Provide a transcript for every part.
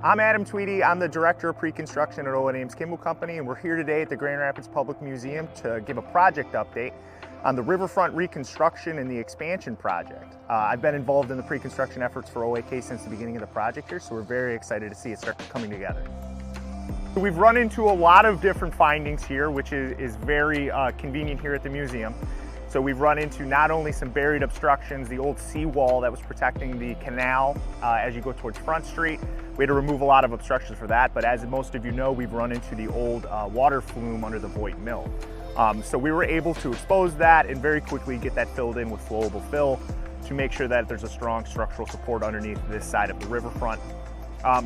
I'm Adam Tweedy. I'm the Director of Pre-Construction at Owen-Ames-Kimball Company, and we're here today at the Grand Rapids Public Museum to give a project update on the riverfront reconstruction and the expansion project. I've been involved in the pre-construction efforts for OAK since the beginning of the project here, so we're very excited to see it start coming together. We've run into a lot of different findings here, which is very convenient here at the museum. So we've run into not only some buried obstructions, the old seawall that was protecting the canal as you go towards Front Street. We had to remove a lot of obstructions for that, but as most of you know, we've run into the old water flume under the Voigt Mill. So we were able to expose that and very quickly get that filled in with flowable fill to make sure that there's a strong structural support underneath this side of the riverfront.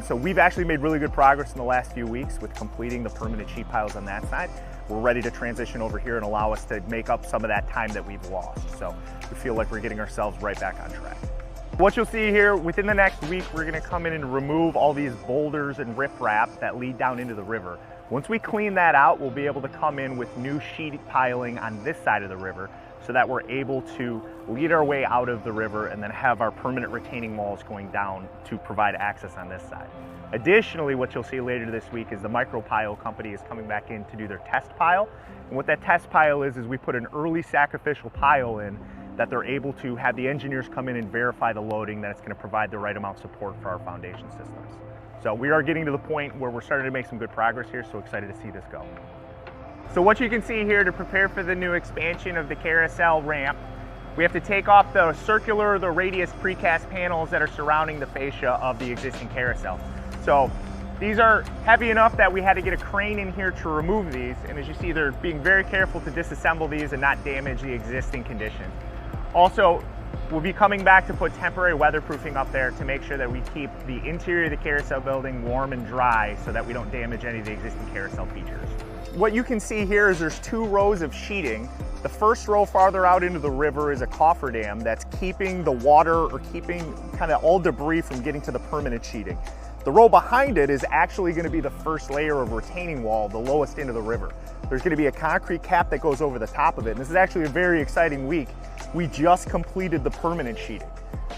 So we've actually made really good progress in the last few weeks with completing the permanent sheet piles on that side. We're ready to transition over here and allow us to make up some of that time that we've lost. So we feel like we're getting ourselves right back on track. What you'll see here, within the next week, we're gonna come in and remove all these boulders and riprap that lead down into the river. Once we clean that out, we'll be able to come in with new sheet piling on this side of the river so that we're able to lead our way out of the river and then have our permanent retaining walls going down to provide access on this side. Additionally, what you'll see later this week is the micro pile company is coming back in to do their test pile. And what that test pile is we put an early sacrificial pile in that they're able to have the engineers come in and verify the loading, that it's going to provide the right amount of support for our foundation systems. So we are getting to the point where we're starting to make some good progress here, so excited to see this go. So what you can see here to prepare for the new expansion of the carousel ramp, we have to take off the circular, the radius precast panels that are surrounding the fascia of the existing carousel. So these are heavy enough that we had to get a crane in here to remove these, and as you see, they're being very careful to disassemble these and not damage the existing condition. Also, we'll be coming back to put temporary weatherproofing up there to make sure that we keep the interior of the carousel building warm and dry so that we don't damage any of the existing carousel features. What you can see here is there's 2 rows of sheeting. The first row farther out into the river is a cofferdam that's keeping the water or keeping kind of all debris from getting to the permanent sheeting. The row behind it is actually going to be the first layer of retaining wall, the lowest end of the river. There's going to be a concrete cap that goes over the top of it. And this is actually a very exciting week. We just completed the permanent sheeting.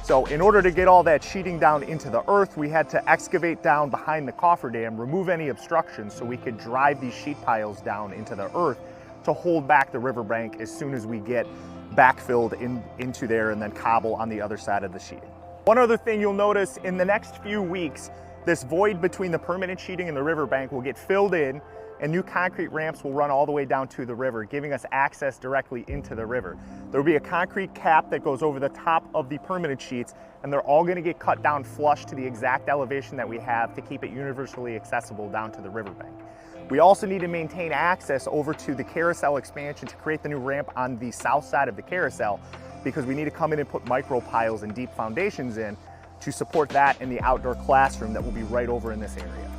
So in order to get all that sheeting down into the earth, we had to excavate down behind the cofferdam, remove any obstructions so we could drive these sheet piles down into the earth to hold back the riverbank as soon as we get backfilled into there and then cobble on the other side of the sheeting. One other thing you'll notice in the next few weeks, this void between the permanent sheeting and the riverbank will get filled in and new concrete ramps will run all the way down to the river, giving us access directly into the river. There will be a concrete cap that goes over the top of the permanent sheets, and they're all gonna get cut down flush to the exact elevation that we have to keep it universally accessible down to the riverbank. We also need to maintain access over to the carousel expansion to create the new ramp on the south side of the carousel, because we need to come in and put micro piles and deep foundations in to support that in the outdoor classroom that will be right over in this area.